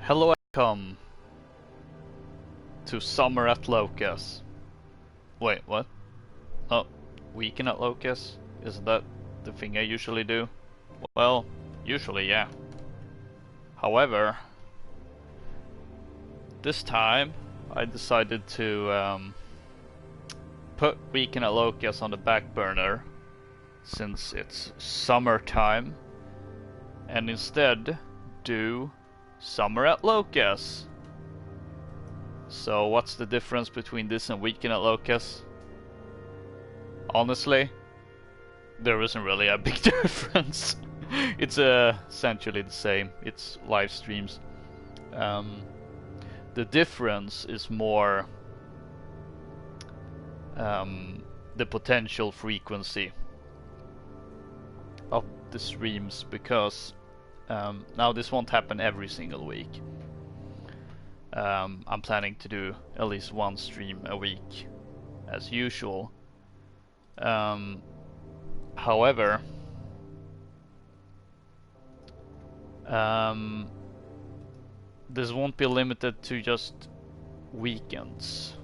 Hello, welcome to Summer at Loka's. Wait, what? Oh, Weekend at Loka's? Is that the thing I usually do? Well, usually, yeah. However, this time I decided to put Weekend at Loka's on the back burner since it's summertime and instead do Summer at Loka's. So what's the difference between this and Weekend at Loka's? Honestly, there isn't really a big difference. It's essentially the same. It's live streams. The difference is more the potential frequency of the streams, because now this won't happen every single week. I'm planning to do at least one stream a week as usual. However, this won't be limited to just weekends,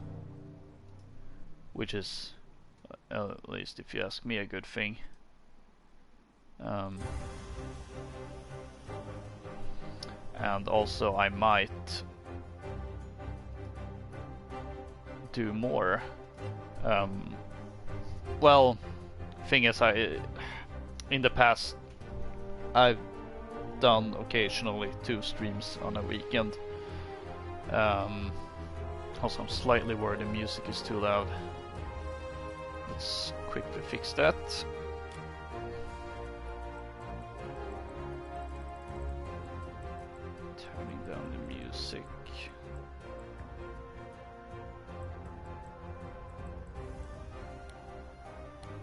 which is, at least if you ask me, a good thing. And also I might do more. Well, thing is, in the past I've done occasionally 2 streams on a weekend. Also, I'm slightly worried the music is too loud. Let's quickly fix that. Turning down the music.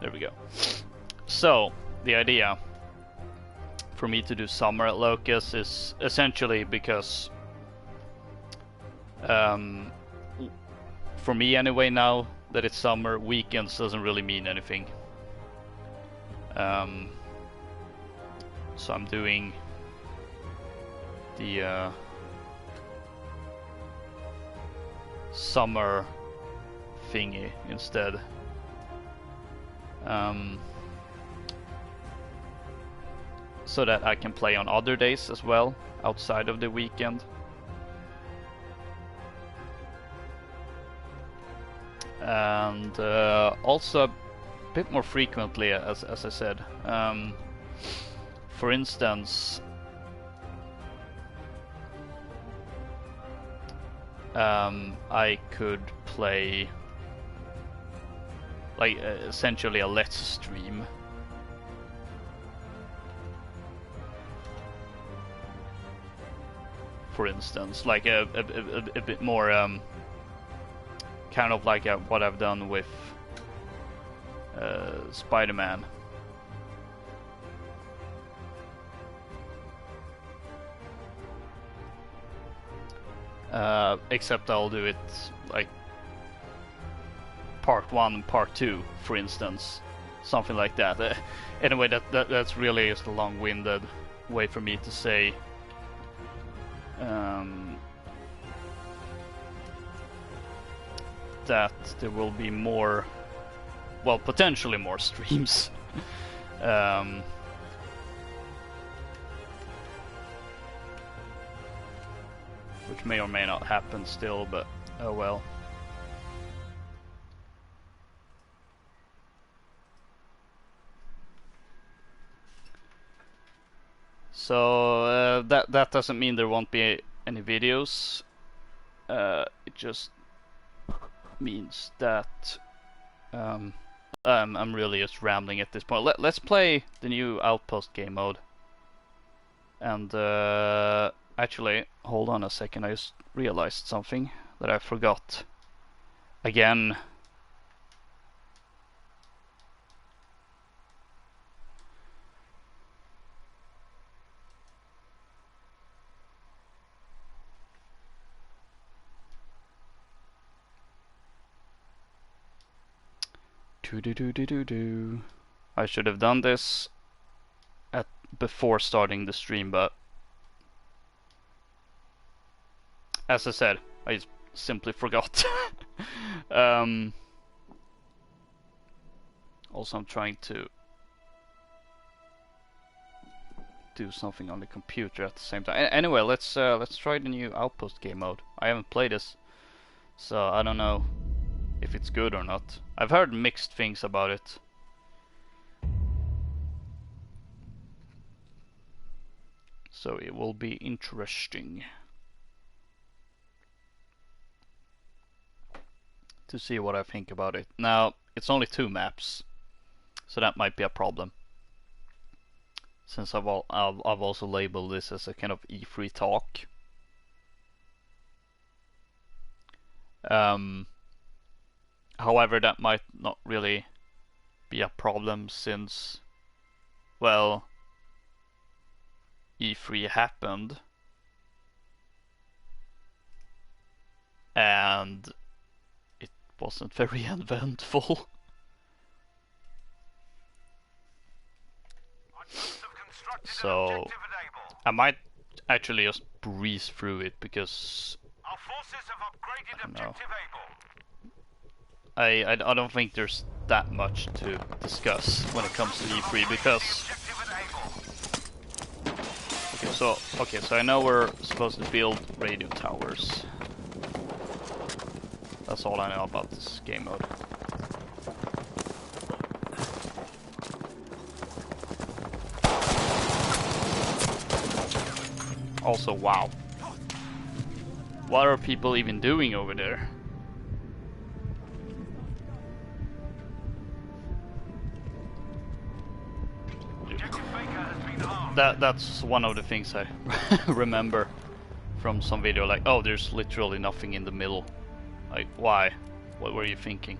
There we go. So, the idea for me to do Summer at Loka's is essentially because for me anyway, now that it's summer, weekends doesn't really mean anything. So I'm doing the summer thingy instead. So that I can play on other days as well, outside of the weekend. And also a bit more frequently, as I said. For instance, I could play like essentially a let's stream. For instance, like a bit more kind of like what I've done with Spider-Man. Except I'll do it like part 1, part 2, for instance, something like that. Anyway, that's really just a long-winded way for me to say that there will be more, well, potentially more streams. Which may or may not happen still, but oh well. So that doesn't mean there won't be any videos. It just means that I'm really just rambling at this point. Let's play the new Outpost game mode. And actually, hold on a second. I just realized something that I forgot. Again. I should have done this before starting the stream, but as I said, I simply forgot. Also, I'm trying to do something on the computer at the same time. Anyway, let's try the new Outpost game mode. I haven't played this, so I don't know if it's good or not. I've heard mixed things about it. So it will be interesting to see what I think about it. Now, it's only 2 maps, so that might be a problem. Since I've also labeled this as a kind of E3 talk. However, that might not really be a problem since, well, E3 happened and it wasn't very eventful. So I might actually just breeze through it because our forces have upgraded I don't know. I don't think there's that much to discuss when it comes to E3 because okay, so I know we're supposed to build radio towers. That's all I know about this game mode. Also, wow. What are people even doing over there? That's one of the things I remember from some video, like, oh, there's literally nothing in the middle. Like, why? What were you thinking?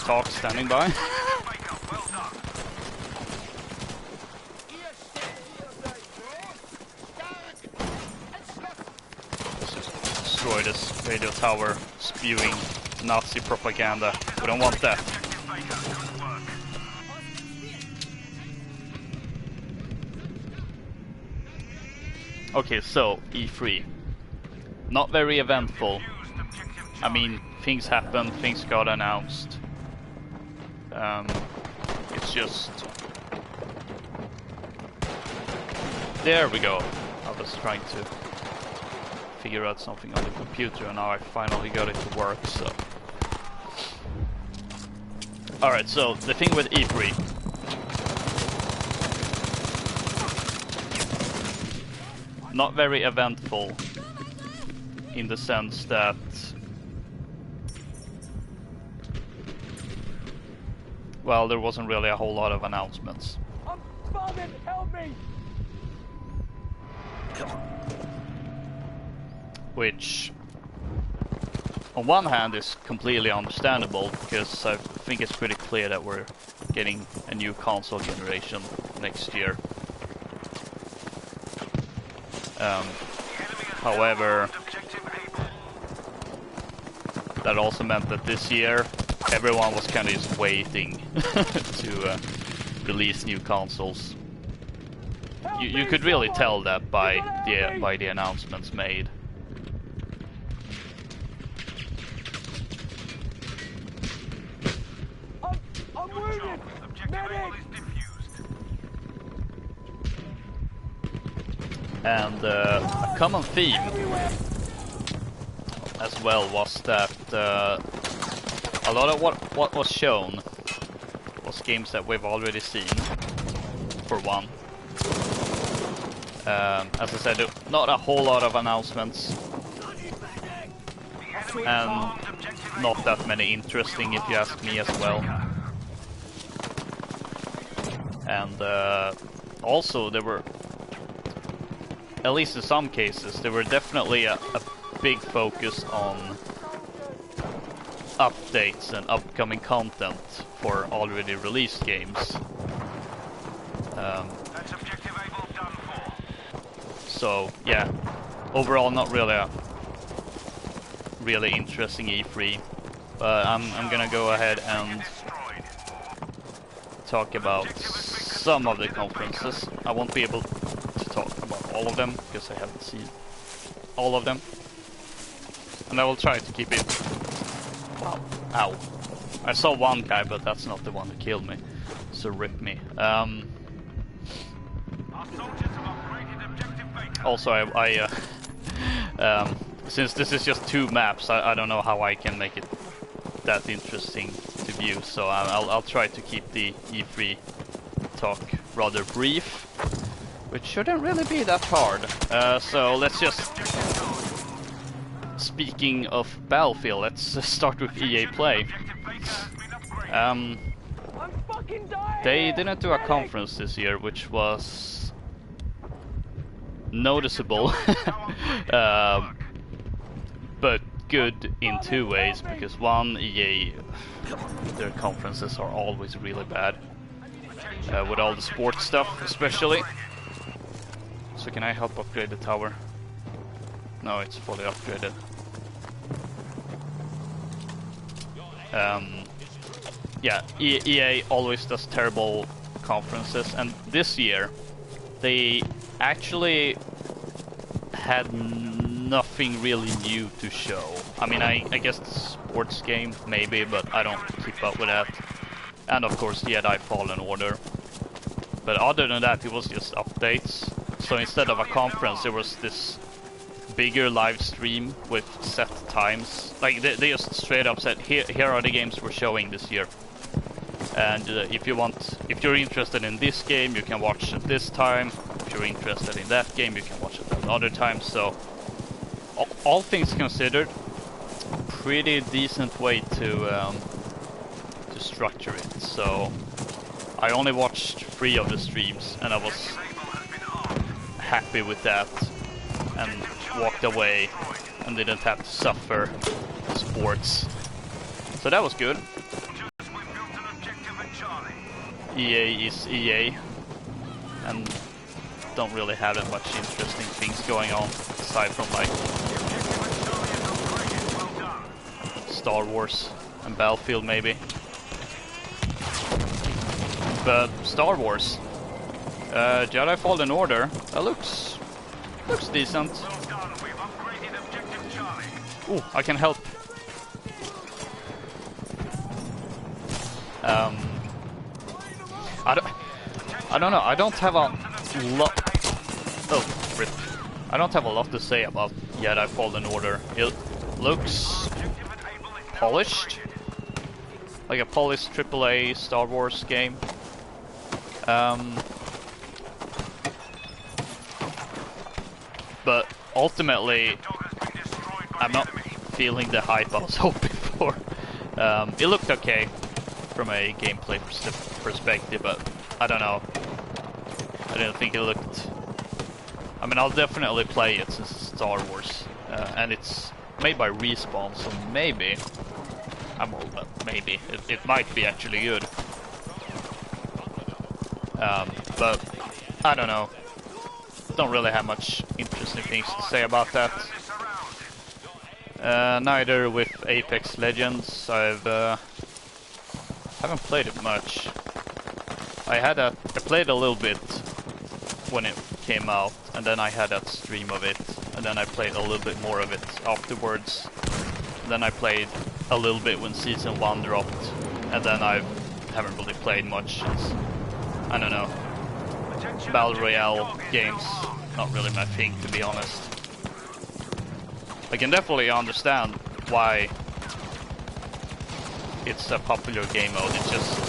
Talk standing by. Destroy this radio tower spewing Nazi propaganda. We don't want that. Okay, so E3. Not very eventful. I mean, things happened, things got announced. It's just... There we go. I was trying to figure out something on the computer and now I finally got it to work, so... Alright, so the thing with E3. Not very eventful in the sense that well, there wasn't really a whole lot of announcements. I'm falling, help me! Which, on one hand, is completely understandable because I think it's pretty clear that we're getting a new console generation next year. However, that also meant that this year everyone was kind of just waiting to release new consoles. You could really tell that by the announcements made. I'm wounded! Medic! And a common theme as well was that a lot of what was shown was games that we've already seen, for one. As I said, not a whole lot of announcements, and not that many interesting if you ask me as well. And also there were at least in some cases, there were definitely a big focus on updates and upcoming content for already released games. That's objective able done for. So yeah, overall not really a really interesting E3, but I'm gonna go ahead and talk about some of the conferences. I won't be able to talk about all of them because I haven't seen all of them, and I will try to keep it. Wow! Ow! I saw one guy, but that's not the one who killed me, so rip me. Also, since this is just 2 maps, I don't know how I can make it that interesting to view, so I'll try to keep the E3 talk rather brief, which shouldn't really be that hard. So let's just... Speaking of Battlefield, let's start with EA Play. They didn't do a conference this year, which was noticeable, but good in 2 ways, because one, EA, their conferences are always really bad, with all the sports stuff especially. So can I help upgrade the tower? No, it's fully upgraded. Yeah, EA always does terrible conferences, and this year they actually had nothing really new to show. I mean, I guess the sports game maybe, but I don't keep up with that. And of course Jedi Fallen Order. But other than that, it was just updates. So instead of a conference, there was this bigger live stream with set times. Like they just straight up said, here are the games we're showing this year. And if you're interested in this game, you can watch at this time. If you're interested in that game, you can watch it at other times. So all things considered, pretty decent way to structure it. So I only watched 3 of the streams, and I was happy with that, and walked away and didn't have to suffer sports. So that was good. EA is EA, and don't really have that much interesting things going on aside from like Star Wars and Battlefield maybe. But Star Wars, Jedi Fallen Order, that looks decent. Ooh, I can help. I don't know. I don't have a lot. Oh, rip. I don't have a lot to say about Jedi Fallen Order. It looks polished, like a polished AAA Star Wars game. But ultimately, I'm not feeling the hype I was hoping for. It looked okay from a gameplay perspective, but I don't know. I didn't think it looked... I mean, I'll definitely play it since it's Star Wars, and it's made by Respawn, so maybe... maybe. It might be actually good. But I don't know. Don't really have much interesting things to say about that. Neither with Apex Legends. I haven't played it much. I played a little bit when it came out, and then I had that stream of it, and then I played a little bit more of it afterwards. Then I played a little bit when Season 1 dropped, and then I haven't really played much since. I don't know. Battle Royale games, not really my thing, to be honest. I can definitely understand why it's a popular game mode. It's just,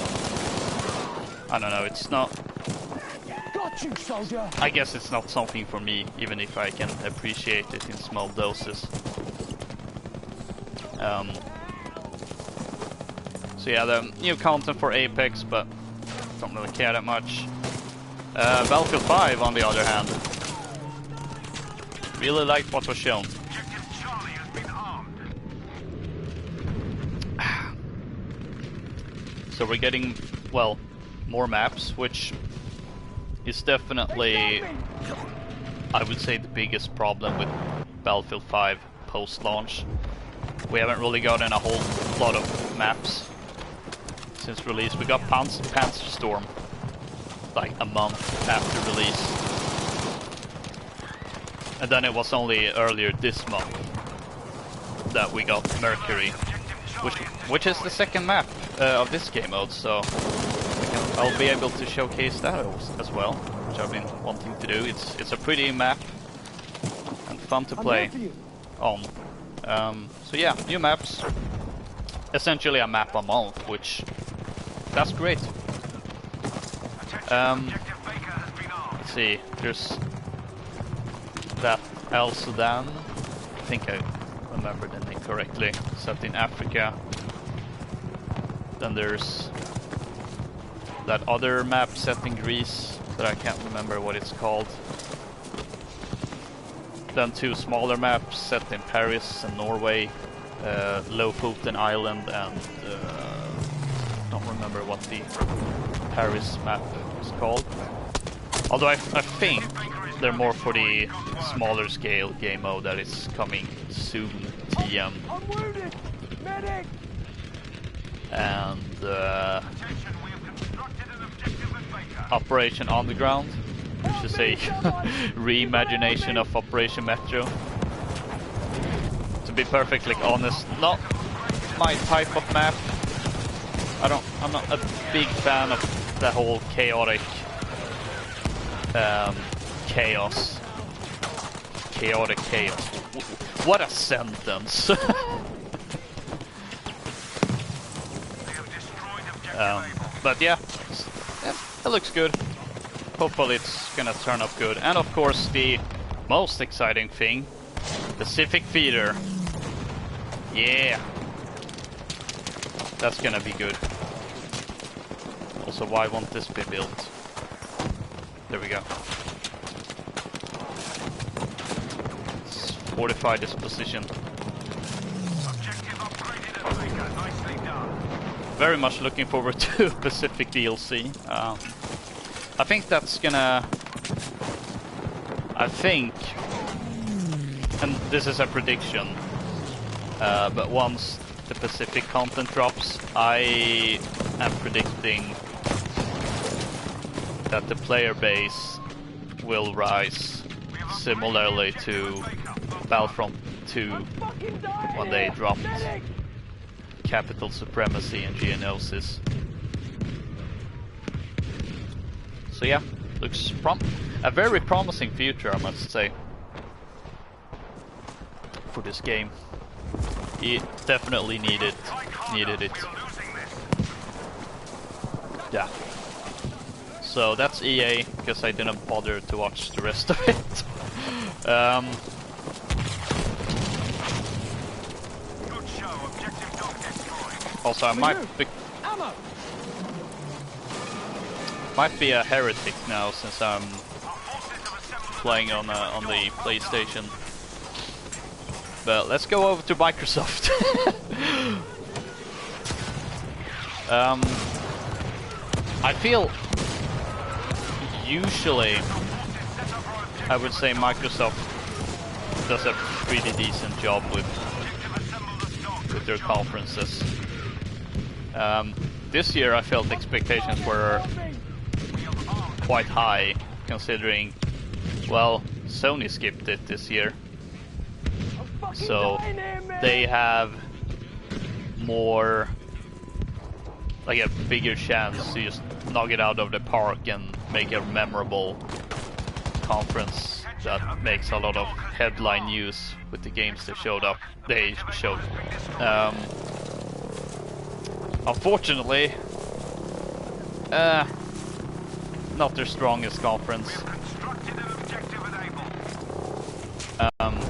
I don't know, it's not... Got you, soldier. I guess it's not something for me, even if I can appreciate it in small doses. So yeah, the new content for Apex, but don't really care that much. Battlefield 5, on the other hand, Really liked what was shown. Objective Charlie has been armed. So we're getting, well, more maps, which is definitely, I would say, the biggest problem with Battlefield 5 post-launch. We haven't really gotten a whole lot of maps since release. We got Panzer Storm like a month after release. And then it was only earlier this month that we got Mercury, which is the second map of this game mode, so I'll be able to showcase that as well, which I've been wanting to do. It's a pretty map and fun to play on. So yeah, new maps. Essentially a map a month, which that's great. Let's see, there's that El Sudan. I think I remember the name correctly. Set in Africa. Then there's that other map set in Greece that I can't remember what it's called. Then two smaller maps set in Paris and Norway, Lofoten Island, and don't remember what the Paris map is called. Although I think they're more for the smaller scale game mode that is coming soon, TM. I'm wounded! Medic! And Operation Underground, which is a reimagination of Operation Metro. To be perfectly honest, not my type of map. I'm not a big fan of the whole chaotic chaos. Chaotic chaos. What a sentence. But yeah, it looks good. Hopefully it's gonna turn up good. And of course the most exciting thing, Pacific Feeder. Yeah, that's gonna be good. Also, why won't this be built? There we go. Let's fortify this position. Very much looking forward to Pacific DLC. I think that's gonna... I think... And this is a prediction. But once the Pacific content drops, I am predicting that the player base will rise similarly to Battlefront 2 when they dropped Capital Supremacy and Geonosis. So yeah, looks a very promising future, I must say, for this game. It definitely needed it. Yeah. So that's EA, because I didn't bother to watch the rest of it. Also, I might be a heretic now since I'm playing on the PlayStation. But let's go over to Microsoft. I feel usually I would say Microsoft does a pretty decent job with their conferences. This year I felt expectations were quite high, considering, well, Sony skipped it this year. So they have more, like a bigger chance to just knock it out of the park and make a memorable conference that makes a lot of headline news with the games they showed. Unfortunately, not their strongest conference.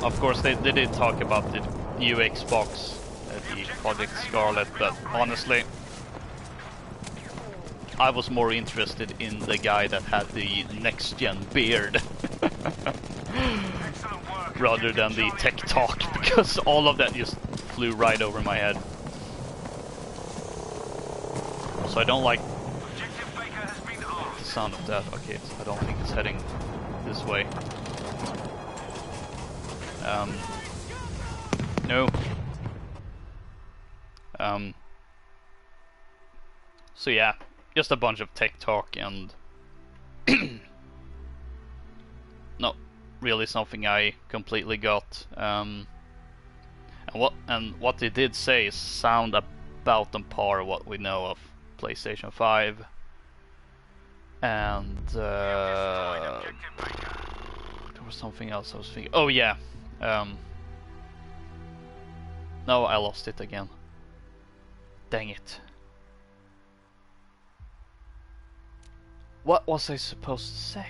Of course, they did talk about the new Xbox, the Project Scarlet, but honestly, I was more interested in the guy that had the next-gen beard. rather than the tech talk, because all of that just flew right over my head. So I don't like the sound of that. Okay, I don't think it's heading this way. No. So yeah, just a bunch of tech talk and not really something I completely got. And what they did say sound about on par what we know of PlayStation 5. And there was something else I was thinking. Oh yeah. No, I lost it again. Dang it. What was I supposed to say?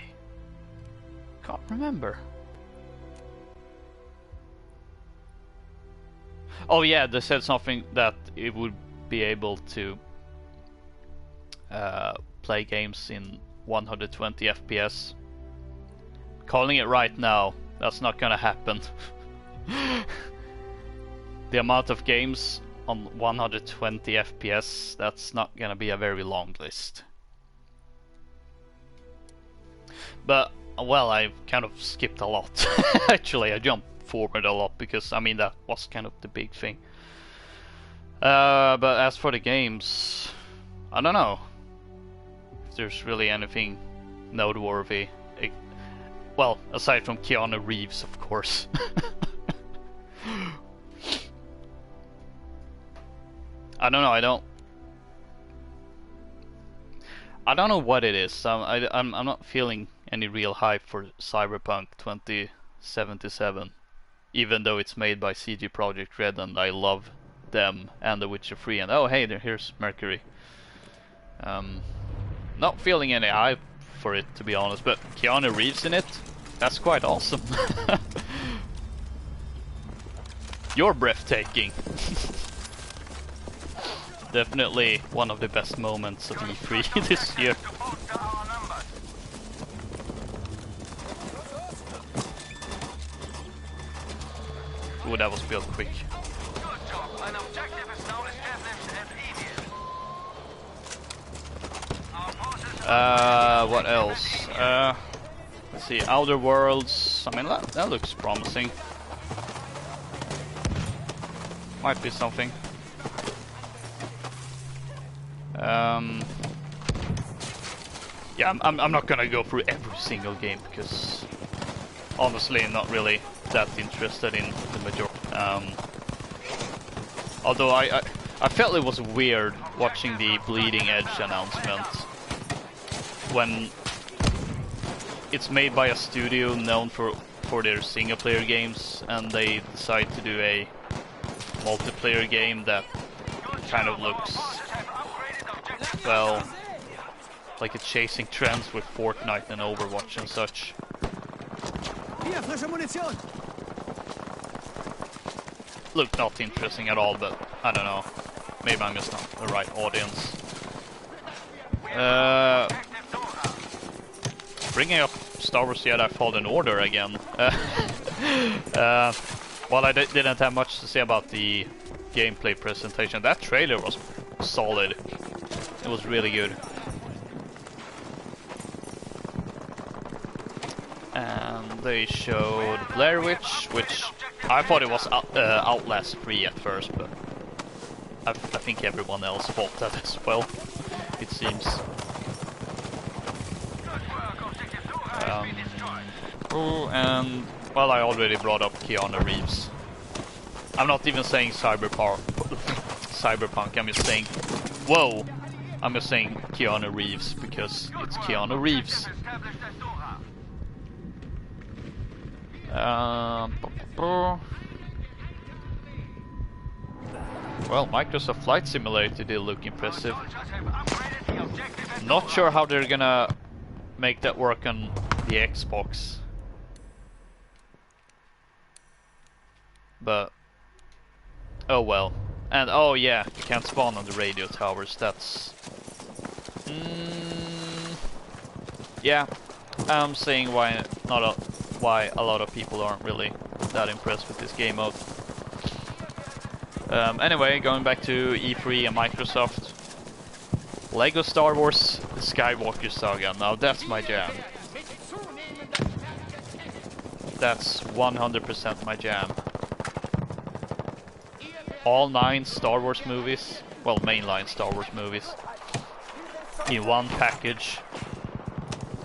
Can't remember. Oh yeah, they said something that it would be able to play games in 120 FPS. Calling it right now, that's not gonna happen. The amount of games on 120 FPS, that's not gonna be a very long list. But, well, I've kind of skipped a lot. Actually, I jumped forward a lot because, I mean, that was kind of the big thing. But as for the games, I don't know if there's really anything noteworthy. Well, aside from Keanu Reeves, of course. I don't know, I don't know what it is. I'm not feeling any real hype for Cyberpunk 2077, even though it's made by CG Projekt Red and I love them and The Witcher 3. And oh hey, here's Mercury. Not feeling any hype for it, to be honest, but Keanu Reeves in it, that's quite awesome. You're breathtaking. Definitely one of the best moments of E3 this year. Ooh, that was built quick. What else? Let's see, Outer Worlds. I mean, that looks promising. Might be something. Yeah, I'm not gonna go through every single game because honestly I'm not really that interested in the majority. Although I felt it was weird watching the Bleeding Edge announcement when it's made by a studio known for their single player games and they decide to do a multiplayer game that kind of looks, well, like it's chasing trends with Fortnite and Overwatch and such. Look, not interesting at all, but I don't know. Maybe I'm just not the right audience. Bringing up Star Wars Jedi Fallen Order again. Well, I didn't have much to say about the gameplay presentation. That trailer was solid. It was really good. And they showed Blair Witch, which I thought it was Outlast 3 at first, but I think everyone else thought that as well, it seems. And, well, I already brought up Keanu Reeves. I'm not even saying Cyberpunk, I'm just saying, whoa! I'm just saying Keanu Reeves, because it's Keanu Reeves. Well, Microsoft Flight Simulator did look impressive. Not sure how they're gonna make that work on the Xbox. But oh well. And oh yeah, you can't spawn on the radio towers. That's yeah. I'm saying why a lot of people aren't really that impressed with this game mode. Anyway, going back to E3 and Microsoft. Lego Star Wars The Skywalker Saga. Now that's my jam. That's 100% my jam. All 9 Star Wars movies, well, mainline Star Wars movies, in one package.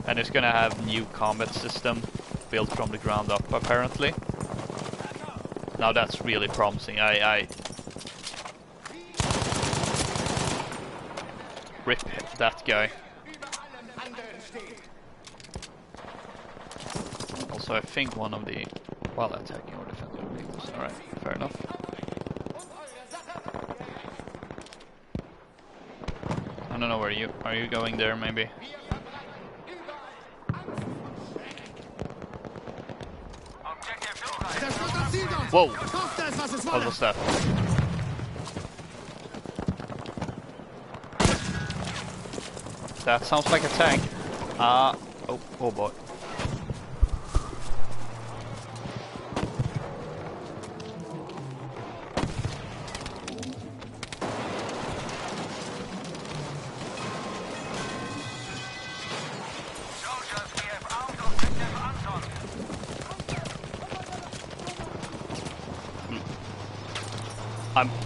And it's gonna have new combat system built from the ground up, apparently. Now that's really promising. I rip that guy. Also, I think one of the while attacking or defending vehicles. Alright, fair enough. I don't know where you are. You going there, maybe? Whoa! What was that? That sounds like a tank. Oh boy.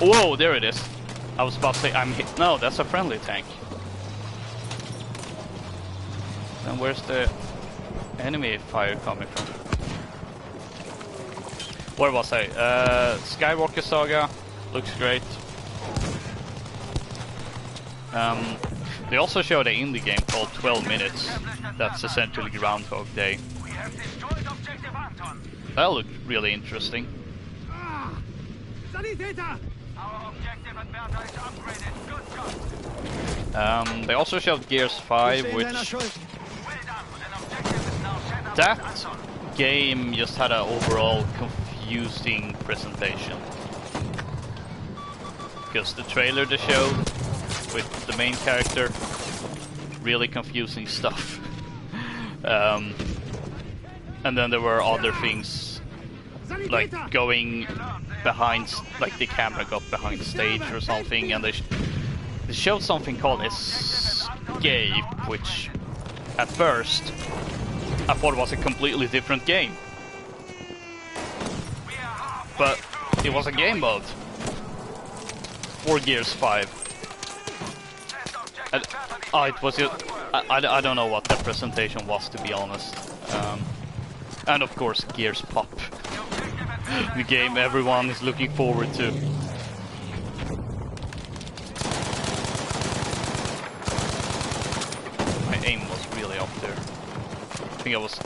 Whoa, there it is. I was about to say I'm hit. No, that's a friendly tank. And where's the enemy fire coming from? Where was I? Skywalker Saga looks great. They also showed an indie game called 12 Minutes. That's essentially Groundhog Day. That looked really interesting. They also showed Gears 5, which that game just had an overall confusing presentation. Because the trailer they showed with the main character, really confusing stuff. And then there were other things like going behind, like the camera got behind stage or something, and they showed something called Escape, which at first I thought was a completely different game, but it was a game mode for Gears 5. And, it was I don't know what the presentation was, to be honest. And of course Gears Pop, the game everyone is looking forward to. My aim was really up there. I think I was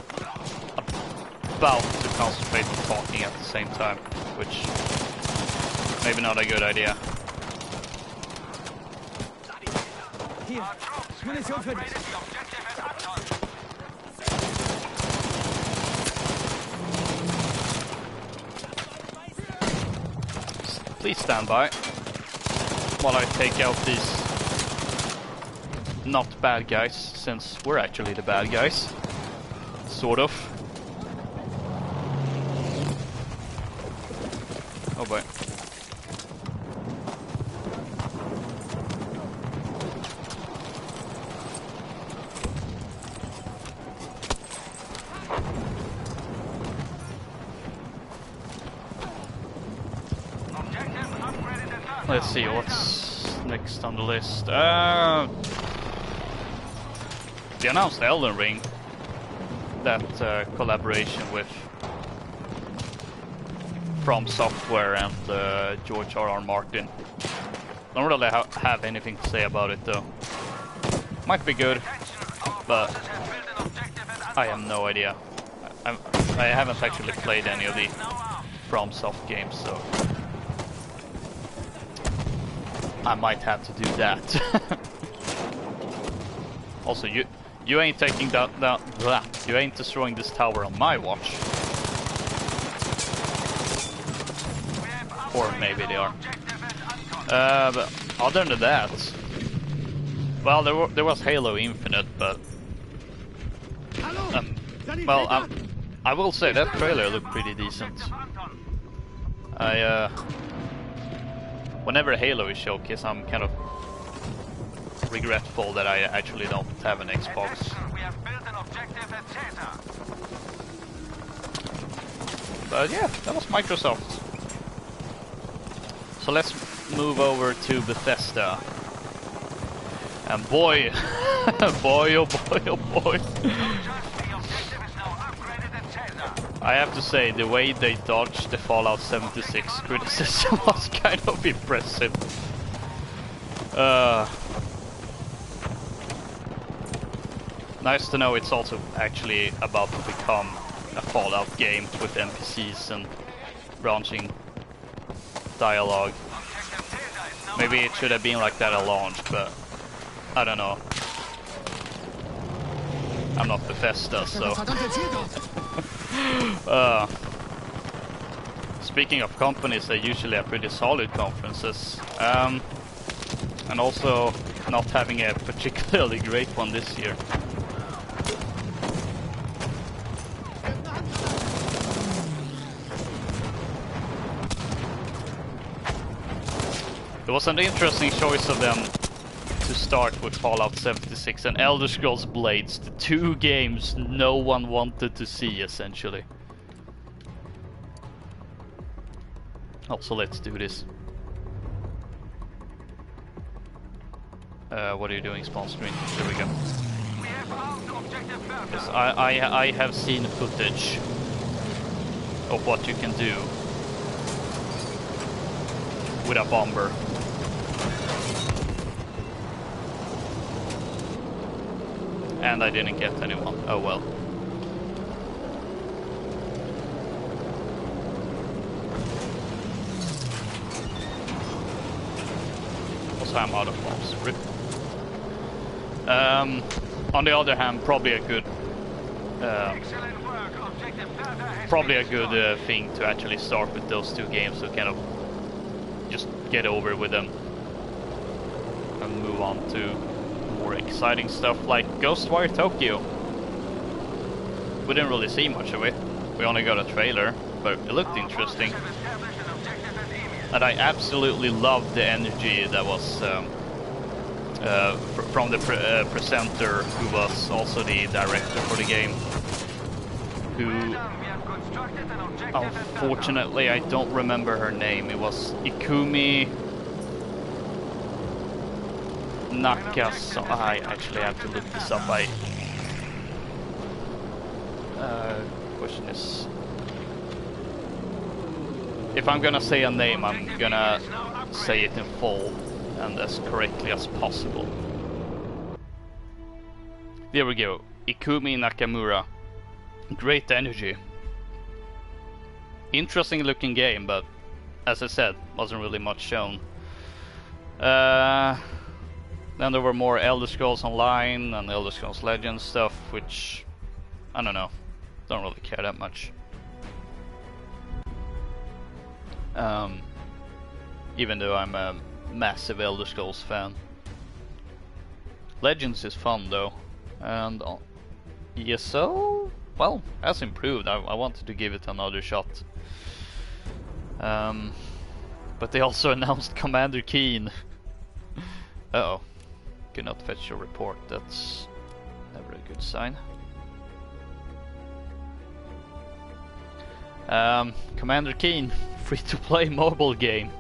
about to concentrate on talking at the same time, which maybe not a good idea. Please stand by while I take out these not bad guys, since we're actually the bad guys. Sort of. Oh boy. Let's see what's next on the list. They announced Elden Ring, that collaboration with From Software and George R.R. Martin. Don't really have anything to say about it though. Might be good, but I have no idea. I haven't actually played any of the From Soft games, so I might have to do that. Also, you ain't taking that you ain't destroying this tower on my watch. Or maybe they are. But other than that, well, there was Halo Infinite, but well, I will say that trailer looked pretty decent. Whenever Halo is showcased, I'm kind of regretful that I actually don't have an Xbox. We have built an objective at Caesar. But yeah, that was Microsoft. So let's move over to Bethesda. And boy, boy, oh boy, oh boy. I have to say, the way they dodged the Fallout 76 criticism was kind of impressive. Nice to know it's also actually about to become a Fallout game with NPCs and branching dialogue. Maybe it should have been like that at launch, but I don't know. I'm not Bethesda, so... Speaking of companies, they usually have pretty solid conferences. And also not having a particularly great one this year. It was an interesting choice of them to start with Fallout 76 and Elder Scrolls Blades, the two games no one wanted to see, essentially. Also, let's do this. What are you doing, spawn screen? There we go. Yes, I have seen footage of what you can do with a bomber. And I didn't get anyone. Oh well. Also, I'm out of bombs. Rip. On the other hand, probably a good thing to actually start with those two games, to kind of just get over with them and move on to more exciting stuff like Ghostwire Tokyo. We didn't really see much of it. We only got a trailer, but it looked interesting. And I absolutely loved the energy that was from the presenter, who was also the director for the game. Who, unfortunately, I don't remember her name. It was Ikumi Nakasa. I actually have to look this up. Question is, if I'm gonna say a name, I'm gonna say it in full and as correctly as possible. There we go. Ikumi Nakamura. Great energy. Interesting looking game, but as I said, wasn't really much shown. Then there were more Elder Scrolls Online and Elder Scrolls Legends stuff, which, I don't know, don't really care that much. Even though I'm a massive Elder Scrolls fan. Legends is fun though, and ESO, well, has improved. I wanted to give it another shot. But they also announced Commander Keen. Uh-oh. Cannot fetch your report. That's never a good sign. Commander Keen, free-to-play mobile game.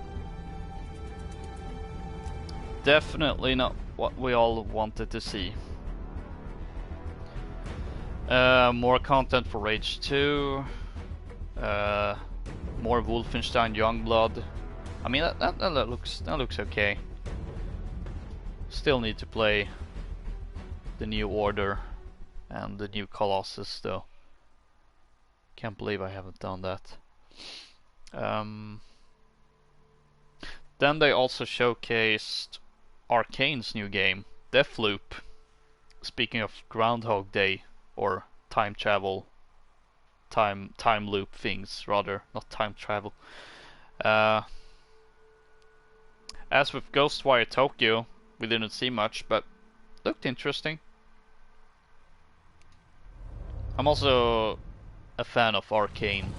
Definitely not what we all wanted to see. More content for Rage 2. More Wolfenstein Youngblood. I mean, that looks okay. Still need to play the New Order and the new Colossus though. Can't believe I haven't done that. Then they also showcased Arcane's new game, Deathloop. Speaking of Groundhog Day or time travel, time loop things rather, not time travel. As with Ghostwire Tokyo, we didn't see much, but looked interesting. I'm also a fan of Arcane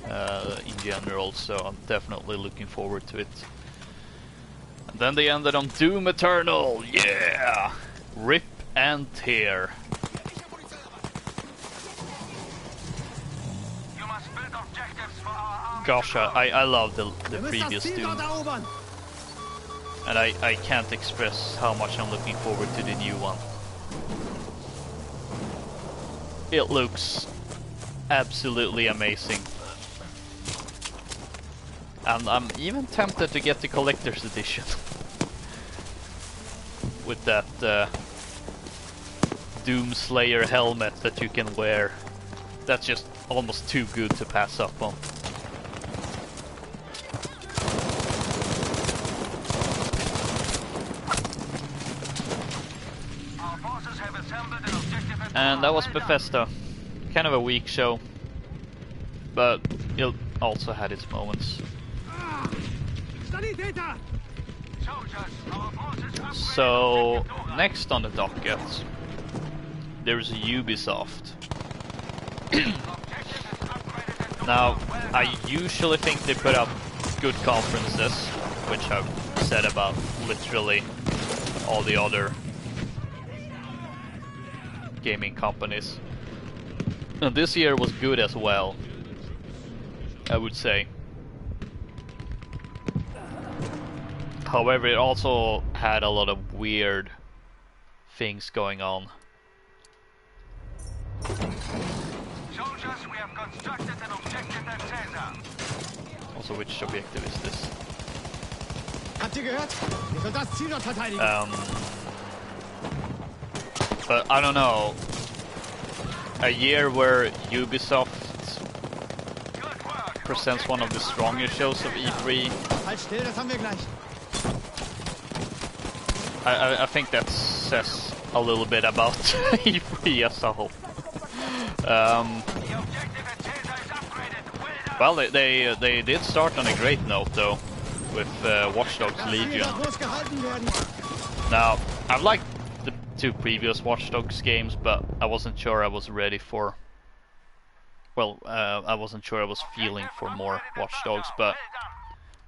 in general, so I'm definitely looking forward to it. And then they ended on Doom Eternal, yeah! Rip and tear. You must build objectives for our army. Gosh, I love the previous Doom. And I can't express how much I'm looking forward to the new one. It looks absolutely amazing. And I'm even tempted to get the collector's edition. With that Doom Slayer helmet that you can wear. That's just almost too good to pass up on. And that was Bethesda. Kind of a weak show, but it also had its moments. So, next on the docket, there's Ubisoft. Now, I usually think they put up good conferences, which I've said about literally all the other gaming companies. And this year was good as well, I would say. However, it also had a lot of weird things going on. Soldiers, we have constructed an objective at Caesar. Also, which objective is this? Habt ihr gehört? Ihr sollt das Ziel dort verteidigen. But I don't know. A year where Ubisoft presents one of the strongest shows of E3. Halt still, das haben wir gleich. I think that says a little bit about E3 as a whole. Well, they did start on a great note though, with Watch Dogs Legion. Now, I've liked the two previous Watch Dogs games, but I wasn't sure I was ready for. Well, I wasn't sure I was feeling for more Watch Dogs, but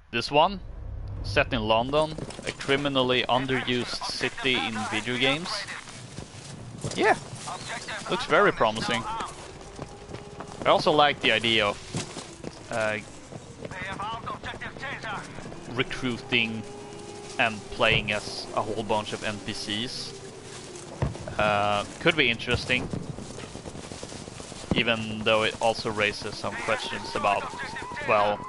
this one, set in London, a criminally underused city in video games. Yeah, looks very promising. I also like the idea of recruiting and playing as a whole bunch of NPCs. Could be interesting, even though it also raises some questions about, well,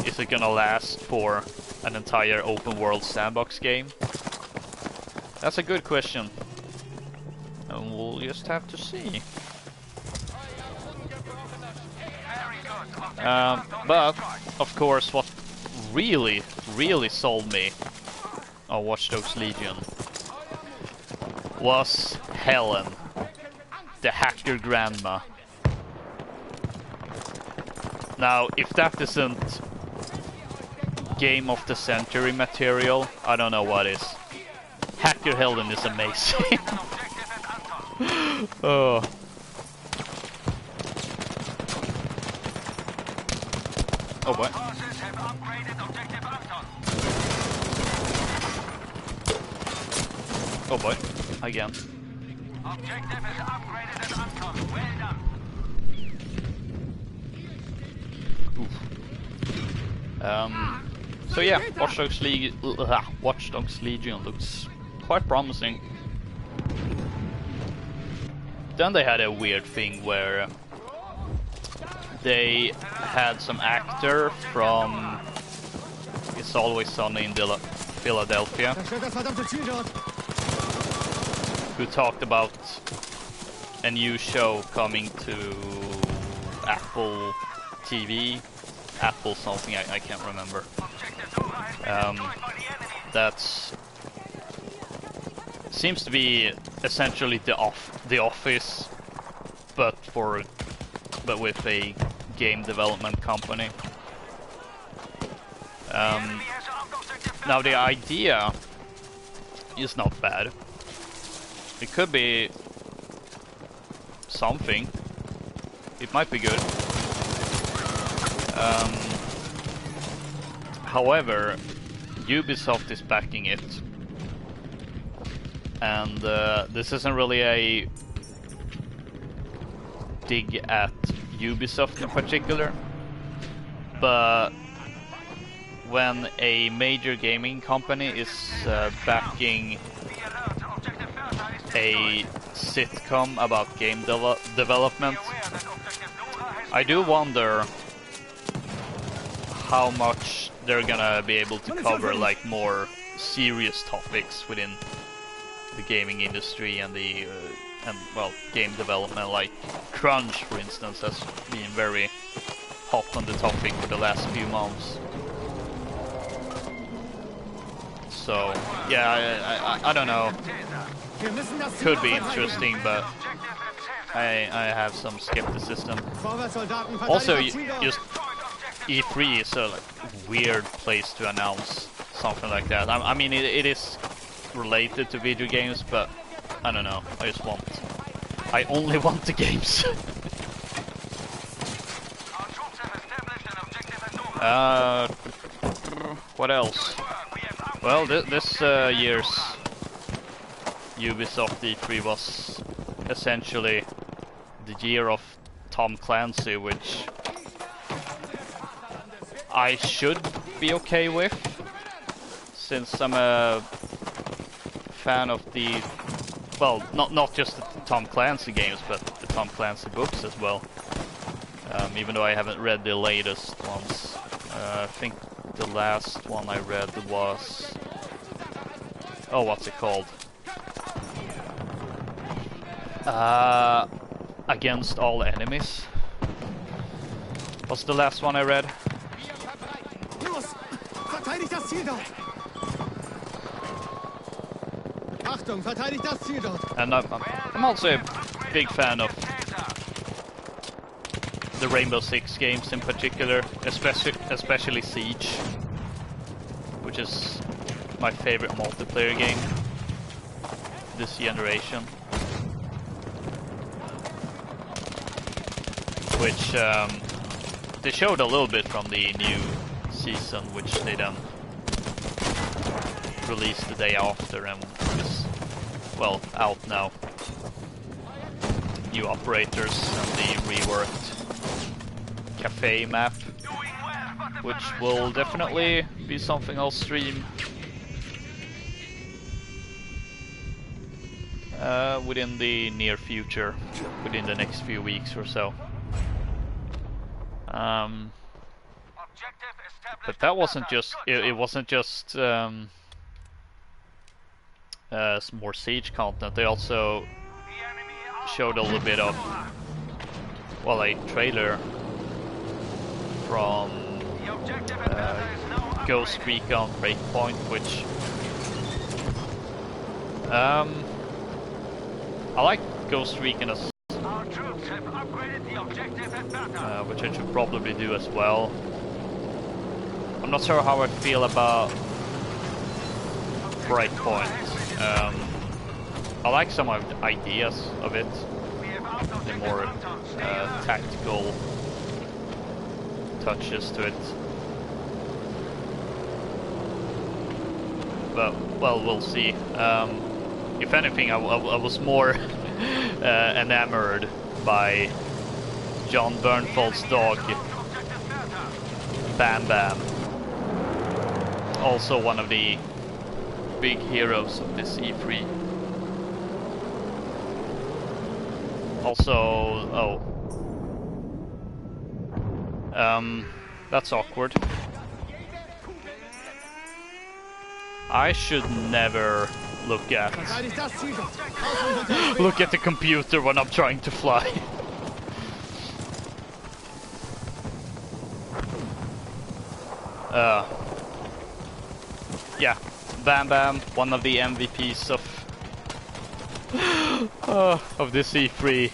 is it gonna last for an entire open world sandbox game? That's a good question, and we'll just have to see. But of course, what really sold me on Watch Dogs Legion was Helen, the hacker grandma. Now, if that isn't Game of the Century material, I don't know what is. Hacker Helen is amazing. Oh. Oh boy. Oh boy. Again. Objective is upgraded at Anton. Well done. So yeah, Watch Dogs Legion looks quite promising. Then they had a weird thing where they had some actor from It's Always Sunny in Philadelphia who talked about a new show coming to Apple TV, Apple something, I can't remember. That's seems to be essentially the Office, but with a game development company. Now the idea is not bad. It could be something. it might be good. However, Ubisoft is backing it, and this isn't really a dig at Ubisoft in particular, but when a major gaming company is backing a sitcom about game development, I do wonder how much they're gonna be able to cover like more serious topics within the gaming industry and the well, game development, like crunch, for instance, has been very hot on the topic for the last few months. So yeah, I don't know. Could be interesting, but I have some skepticism. Also, just E3 is a like weird place to announce something like that. I mean, it is related to video games, but I don't know. I only want the games. What else? Well, this year's Ubisoft E3 was essentially the year of Tom Clancy, which I should be okay with, since I'm a fan of the, well, not just the Tom Clancy games, but the Tom Clancy books as well. Even though I haven't read the latest ones. I think the last one I read was, oh, what's it called? Against All Enemies. What's the last one I read? Los! Verteidigt das Ziel dort! Achtung, verteidigt das Ziel dort! And I'm also a big fan of the Rainbow Six games in particular, especially Siege, which is my favorite multiplayer game this generation. Which they showed a little bit from the new season, which they then released the day after and is, well, out now. New operators and the reworked cafe map, which will definitely be something I'll stream within the near future, within the next few weeks or so. But that wasn't just, it wasn't just more Siege content. They also showed a little bit of, well, a trailer from Ghost Recon Breakpoint, which I like Ghost Recon as which I should probably do as well. I'm not sure how I feel about Breakpoint. I like some of the ideas of it, the more tactical touches to it. But, well, we'll see. If anything, I was more enamored by John Bernthald's dog, Bam Bam. Also one of the big heroes of this E3. Also, that's awkward. I should never look at the computer when I'm trying to fly. Yeah, Bam Bam, one of the MVPs of this E3.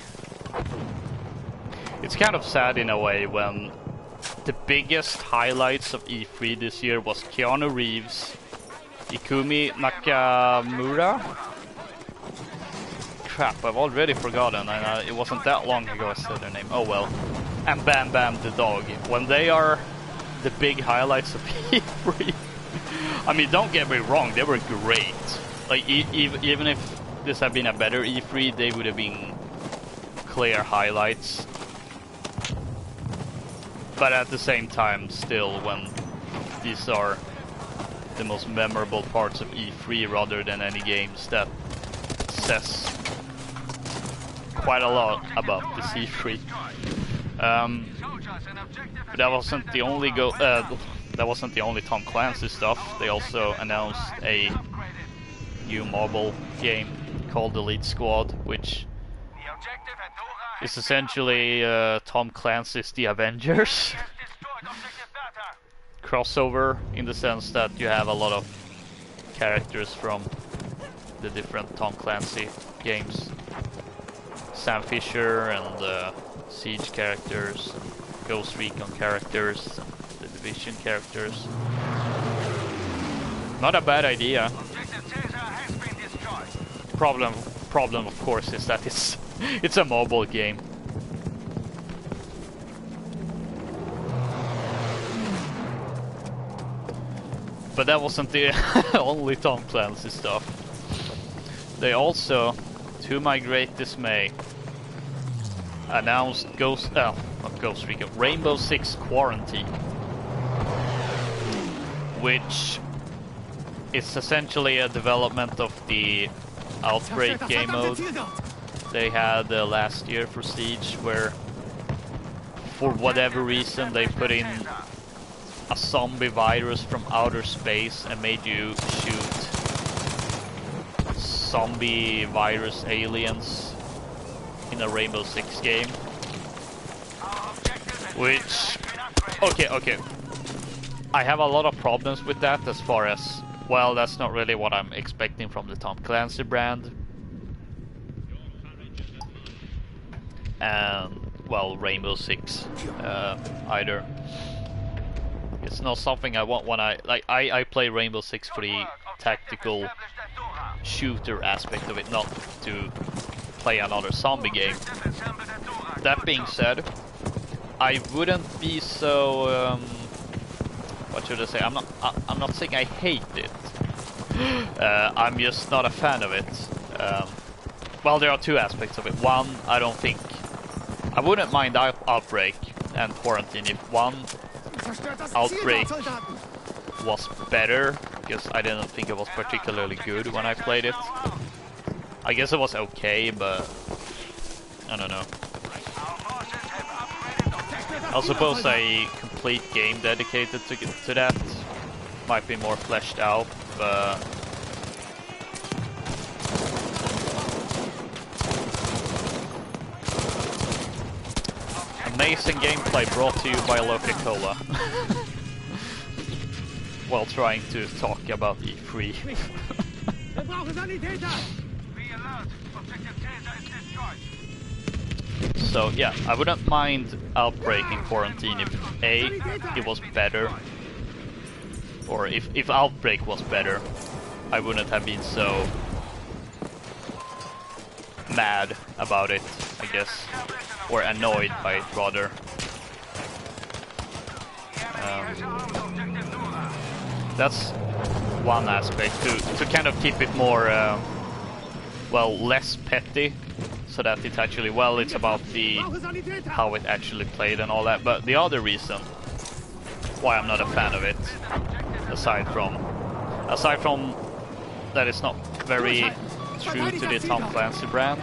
It's kind of sad in a way when the biggest highlights of E3 this year was Keanu Reeves, Ikumi Nakamura, crap, I've already forgotten, and it wasn't that long ago I said their name. Oh well. And Bam Bam the dog. When they are the big highlights of E3, I mean, don't get me wrong, they were great. Like, even if this had been a better E3, they would have been clear highlights. But at the same time, still, when these are the most memorable parts of E3 rather than any games, that says quite a lot about this E3. But that wasn't the only that wasn't the only Tom Clancy stuff. They also announced a new mobile game called Elite Squad, which is essentially Tom Clancy's The Avengers. Crossover in the sense that you have a lot of characters from the different Tom Clancy games. Sam Fisher and Siege characters, Ghost Recon characters, the Division characters. Not a bad idea. Problem of course is that it's a mobile game. But that wasn't the only Tom Clancy stuff. They also, to my great dismay, announced Rainbow Six Quarantine, which is essentially a development of the Outbreak game mode they had last year for Siege, where for whatever reason they put in a zombie virus from outer space and made you shoot zombie virus aliens in a Rainbow Six game. Which, okay, I have a lot of problems with that as far as, well, that's not really what I'm expecting from the Tom Clancy brand. And, well, Rainbow Six either. It's not something I want when I play Rainbow Six for the tactical shooter aspect of it, not to play another zombie game. That being said, I wouldn't be so what should I say? I'm not saying I hate it. I'm just not a fan of it. Well, there are two aspects of it. One, I wouldn't mind Outbreak and Quarantine if one Outbreak was better, because I didn't think it was particularly good when I played it. I guess it was okay, but I don't know. I suppose a complete game dedicated to that might be more fleshed out, but amazing gameplay brought to you by LokaCola. While trying to talk about E3. So yeah, I wouldn't mind Outbreak in Quarantine if A, it was better, or if Outbreak was better, I wouldn't have been so mad about it, I guess, or annoyed by it rather. That's one aspect, to kind of keep it more, well, less petty, so that it's actually, well, it's about how it actually played and all that. But the other reason why I'm not a fan of it, aside from that it's not very true to the Tom Clancy brand,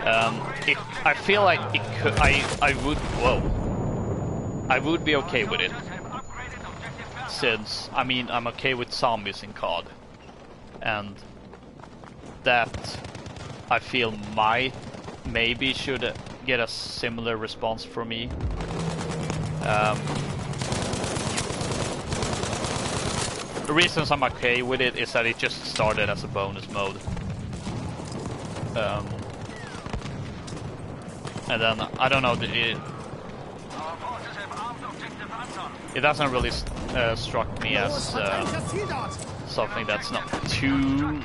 I feel like it could, I would be okay with it, since, I mean, I'm okay with zombies in COD, and that I feel maybe should get a similar response from me. The reasons I'm okay with it is that it just started as a bonus mode. And then, I don't know, it doesn't really struck me as something that's not too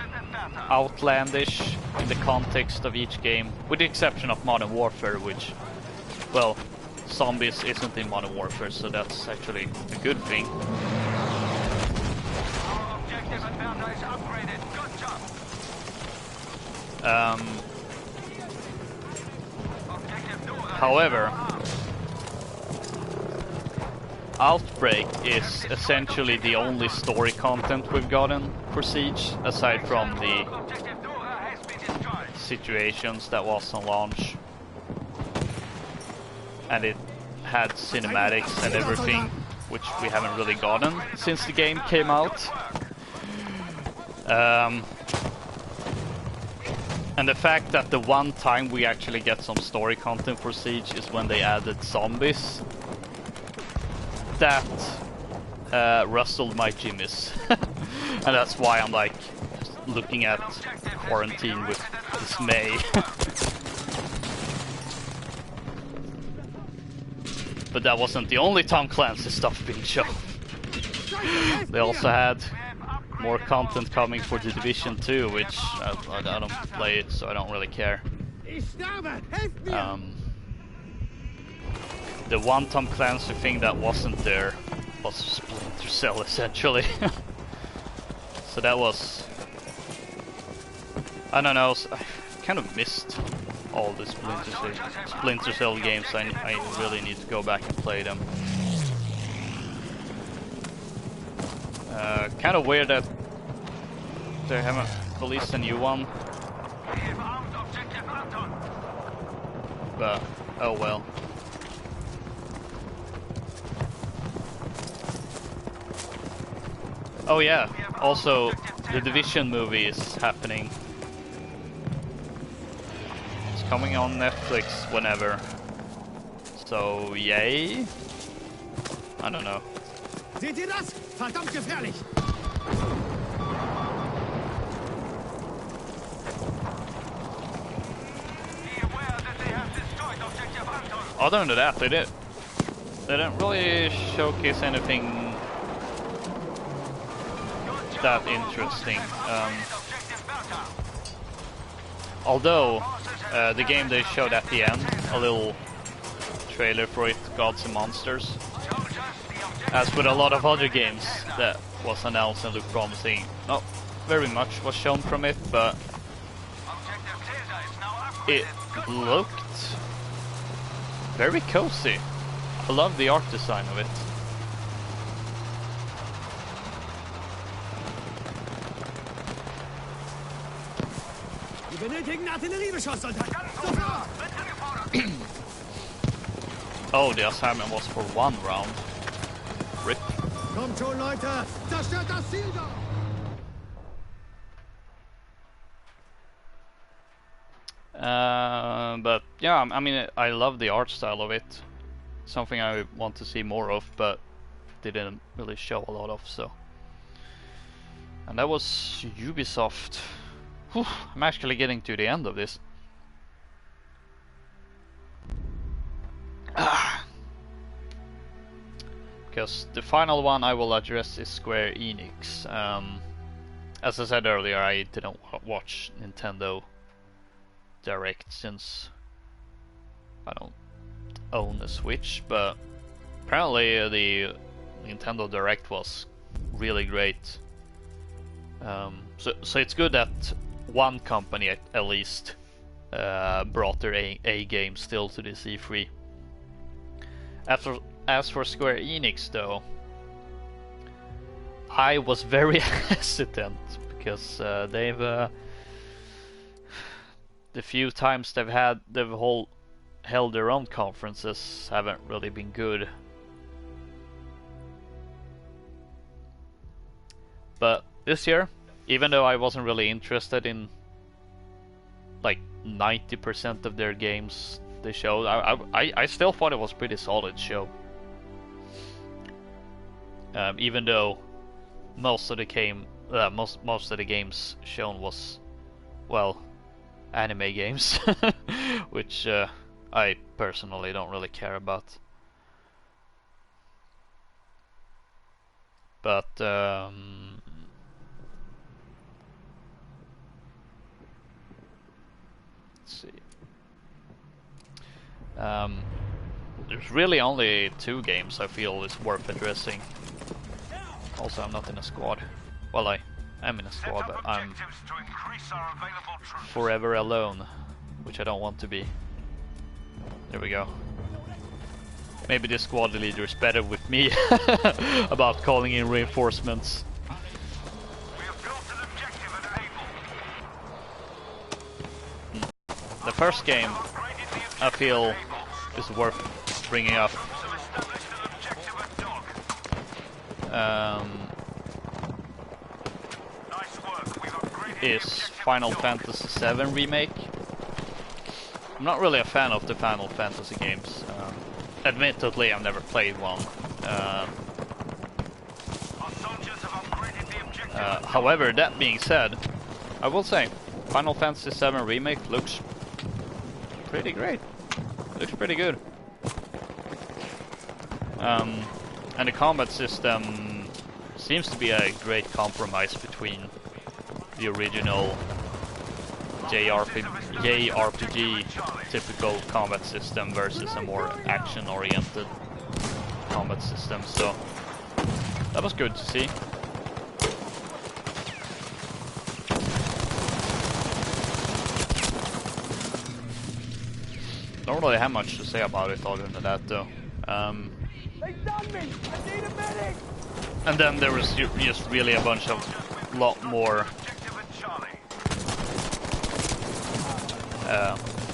outlandish in the context of each game, with the exception of Modern Warfare, which, well, zombies isn't in Modern Warfare, so that's actually a good thing. Our objective at Bertha is upgraded. Good job. Objective Dora. However, Outbreak is essentially the only story content we've gotten for Siege, aside from the Objective Dora has been destroyed. situations that was on launch. And it had cinematics and everything, which we haven't really gotten since the game came out. And the fact that the one time we actually get some story content for Siege is when they added zombies, that rustled my jimmies. And that's why I'm like looking at Quarantine with dismay. But that wasn't the only Tom Clancy stuff being shown. They also had more content coming for The Division 2, which I don't play it, so I don't really care. The one Tom Clancy thing that wasn't there was Splinter Cell, essentially. So that was... I don't know, I kind of missed all the Splinter Cell games. I really need to go back and play them. Kind of weird that they haven't released a new one. But, oh well. Oh yeah, also the Division movie is happening. It's coming on Netflix whenever. So, yay? I don't know. Seht ihr das? Verdammt gefährlich! Other than that, they didn't really showcase anything that interesting. Although the game they showed at the end, a little trailer for it, Gods and Monsters, as with a lot of other games that was announced and looked promising, not very much was shown from it, but it looked very cozy. I love the art design of it. Wir benötigen Artilleriebeschuss, Sofort! Oh, the assignment was for one round. Rip. Kommt schon, Leute! Zerstört das Ziel doch! But yeah, I mean, I love the art style of it. Something I want to see more of, but they didn't really show a lot of, so. And that was Ubisoft. Whew, I'm actually getting to the end of this. Because the final one I will address is Square Enix. As I said earlier, I didn't watch Nintendo Direct since I don't own a Switch, but apparently the Nintendo Direct was really great. So it's good that one company at least brought their A game still to the E3. As for Square Enix though, I was very hesitant because they've the few times they've held their own conferences haven't really been good. But this year, even though I wasn't really interested in like 90% of their games they showed, I still thought it was a pretty solid show. Even though most of the games shown was, well, anime games, which I personally don't really care about. But let's see. There's really only 2 games I feel is worth addressing. Also, I'm not in a squad. Well, I am in a squad, but I'm forever alone, which I don't want to be. There we go. Maybe the squad leader is better with me about calling in reinforcements. The first game I feel is worth bringing up. Is Final Fantasy VII Remake. I'm not really a fan of the Final Fantasy games. Admittedly, I've never played one. However, that being said, I will say Final Fantasy VII Remake looks pretty great. Looks pretty good. And the combat system seems to be a great compromise between the original JRPG typical combat system versus a more action-oriented combat system. So that was good to see. Don't really have much to say about it other than that, though. They done me! I need a medic! And then there was just really a bunch of lot more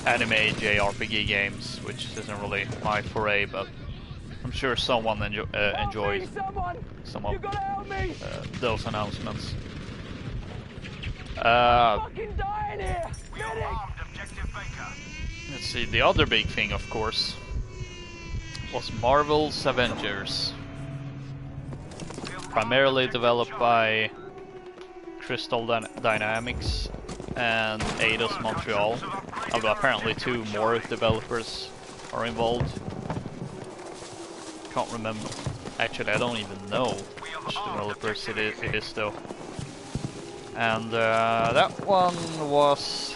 anime JRPG games, which isn't really my foray, but I'm sure someone enjoyed some of those announcements. Fucking dying here! Medic! Let's see, the other big thing, of course, was Marvel's Avengers. Primarily developed by Crystal Dynamics and Eidos Montreal, although apparently 2 more developers are involved. Can't remember. Actually, I don't even know which developers it is though. And that one was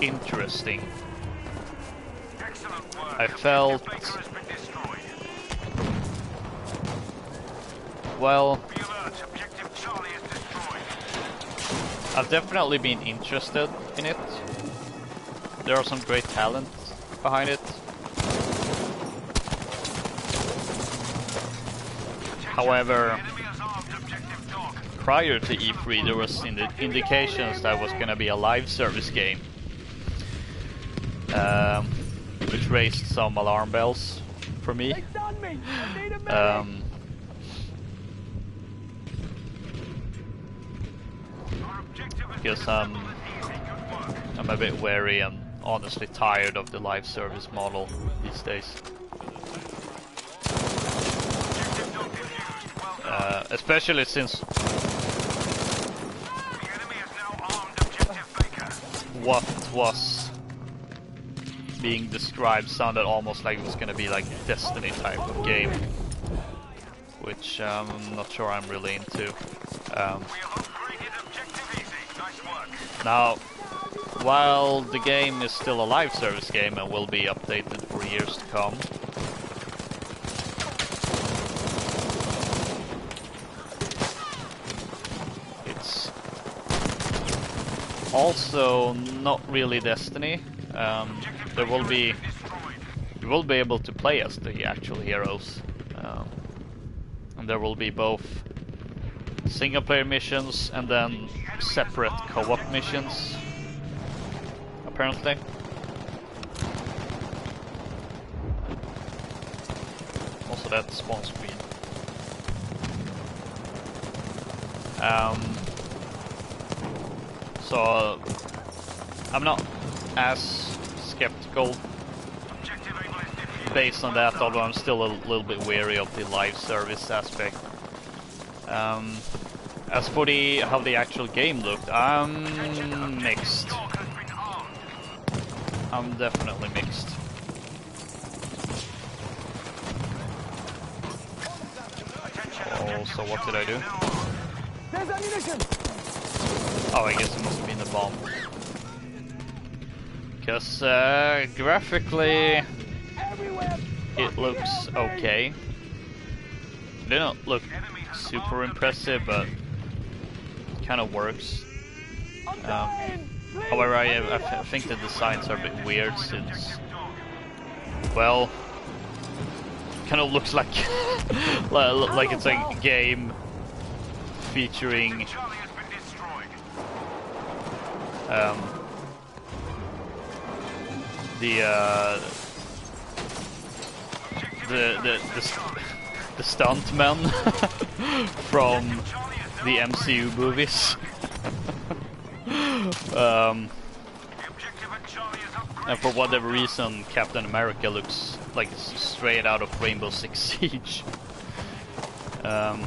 interesting. I felt, well, I've definitely been interested in it. There are some great talent behind it. However, prior to E3 there was indications that it was gonna be a live service game, which raised some alarm bells for me. Because I'm a bit wary and honestly tired of the live service model these days. Especially since what was being described sounded almost like it was gonna be like Destiny type of game, which I'm not sure I'm really into. Now, while the game is still a live service game and will be updated for years to come, it's also not really Destiny. You will be able to play as the actual heroes, and there will be both single player missions and then separate co-op missions, apparently. Also that spawn screen. So I'm not as skeptical based on that, although I'm still a little bit wary of the live service aspect. As for how the actual game looked, I'm mixed. I'm definitely mixed. Oh, so what did I do? There's ammunition! Oh, I guess it must have been the bomb. because graphically Everywhere. it looks okay. They don't look super impressive, but kind of works. I'm dying. Please, However, I need I help. think the designs are a bit weird since, well, kind of looks like like it's a game featuring Charlie has been destroyed. The stuntmen from the MCU movies. The objective at Charlie is upgraded. And for whatever reason, Captain America looks like it's straight out of Rainbow Six Siege. So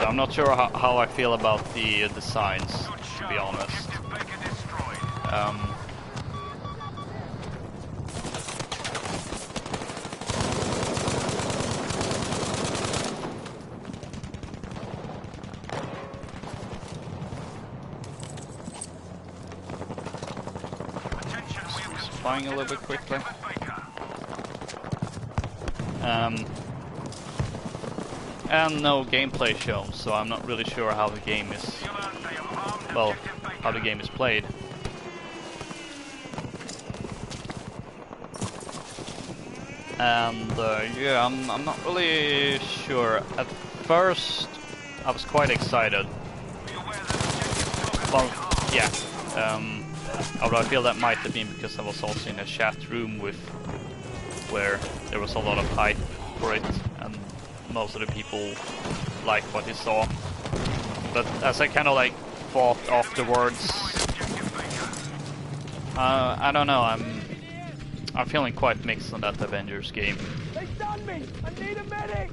I'm not sure how I feel about the designs, to be honest. Objective Baker destroyed. Attention, we have Just flying a little bit quickly. Baker. And no gameplay shown, so I'm not really sure how the game is, They have armed well, objective Baker. how the game is played. And yeah, I'm not really sure. At first, I was quite excited. Be aware that objective Well, yeah. Although I feel that might have been because I was also in a chat room with where there was a lot of hype for it, and most of the people liked what they saw. But as I kind of like thought afterwards, I don't know. I'm feeling quite mixed on that Avengers game. They done me. I need a medic.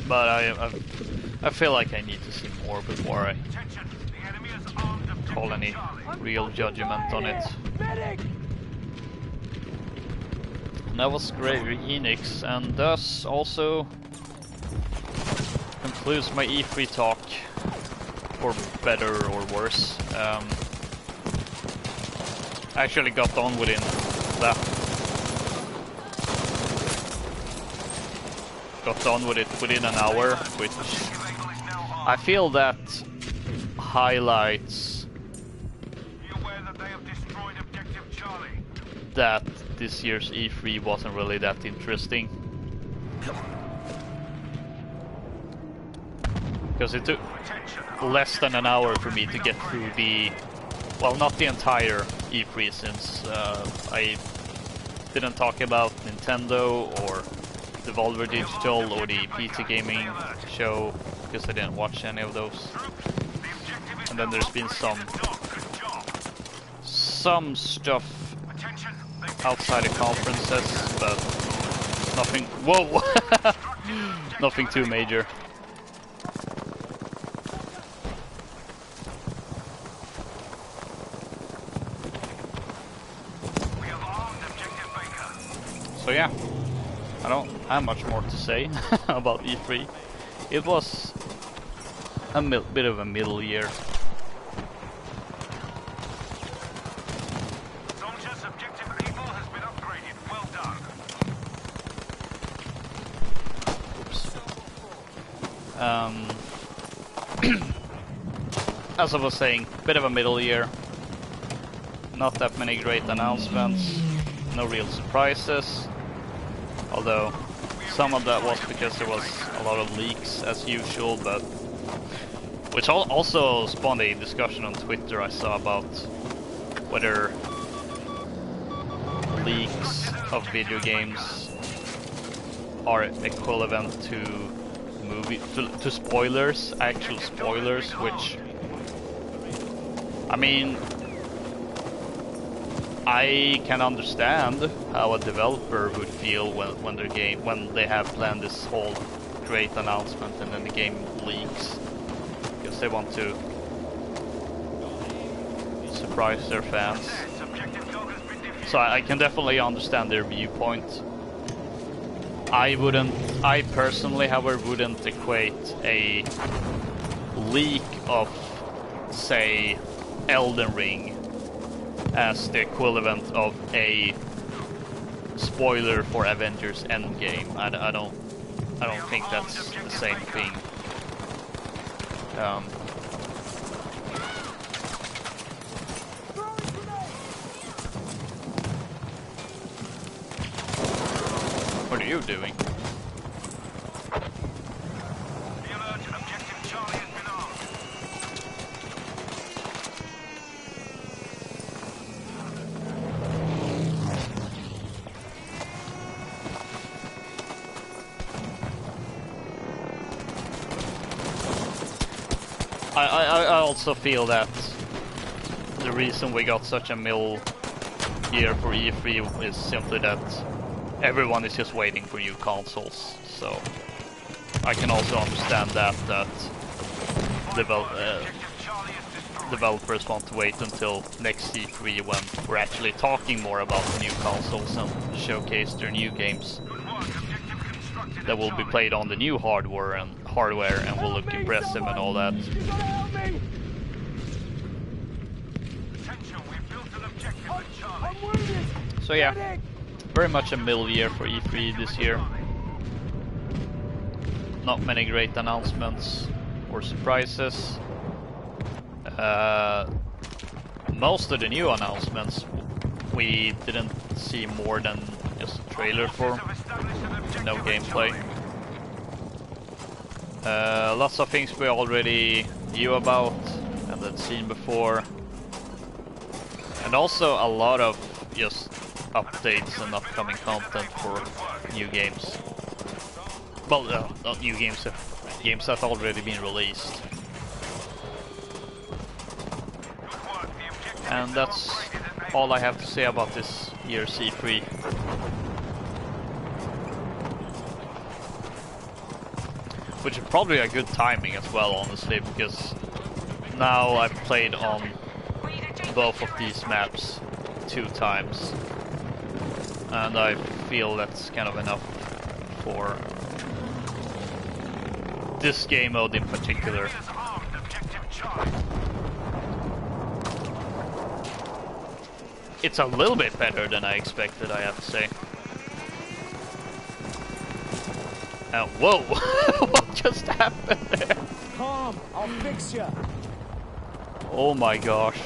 But I feel like I need to see more before I Attention, the enemy has armed objective call any Charlie. real judgment on it. Medic. And that was Square Enix, and thus also concludes my E3 talk, for better or worse. I actually got done within that. Got done with it within an hour, which I feel that highlights Be aware that they have destroyed objective Charlie. that this year's E3 wasn't really that interesting. Because it took less than an hour for me to get through the, well, not the entire E3, since I didn't talk about Nintendo or Devolver Digital or the PC Gaming show, because I didn't watch any of those. And then there's been some stuff outside of conferences, but nothing, whoa, nothing too major. So yeah, I don't have much more to say about E3. It was a bit of a middle year. Soldiers, objective Able has been upgraded. Well done. Oops. As I was saying, bit of a middle year. Not that many great announcements. No real surprises. Although some of that was because there was a lot of leaks as usual, but which also spawned a discussion on Twitter I saw about whether leaks of video games are equivalent to to spoilers, actual spoilers, which, I mean, I can understand how a developer would feel when their game, when they have planned this whole great announcement and then the game leaks, because they want to surprise their fans. So I can definitely understand their viewpoint. I personally, however, wouldn't equate a leak of, say, Elden Ring as the equivalent of a spoiler for Avengers Endgame. I don't think that's the same thing. What are you doing? Be alert, objective Charlie has been armed. I also feel that the reason we got such a mill year for E3 is simply that everyone is just waiting for new consoles. So I can also understand that developers want to wait until next E3 when we're actually talking more about the new consoles and showcase their new games that will be played on the new hardware and will look impressive and all that. You gotta help me! Attention, we've built an objective at Charlie. I'm wounded! So yeah, Medic! very much a middle year for E3 this year. Not many great announcements or surprises. Most of the new announcements we didn't see more than just a trailer for, no gameplay. Lots of things we already knew about and had seen before, and also a lot of just updates and upcoming content for new games. Well, not new games, games that have already been released. And that's all I have to say about this year's E3. Which is probably a good timing as well, honestly, because now I've played on both of these maps 2 times. And I feel that's kind of enough for this game mode in particular. It's a little bit better than I expected, I have to say. Whoa! What just happened there? Calm, I'll fix you. Oh my gosh.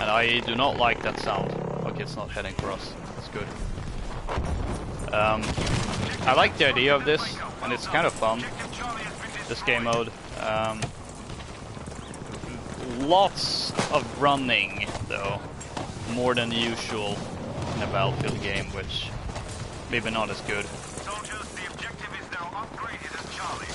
And I do not like that sound. Okay, it's not heading for us. That's good. I like the idea of this, and it's kind of fun, this game mode. Lots of running, though, more than usual in a Battlefield game, which maybe not as good. Soldiers, the objective is now upgraded at Charlie.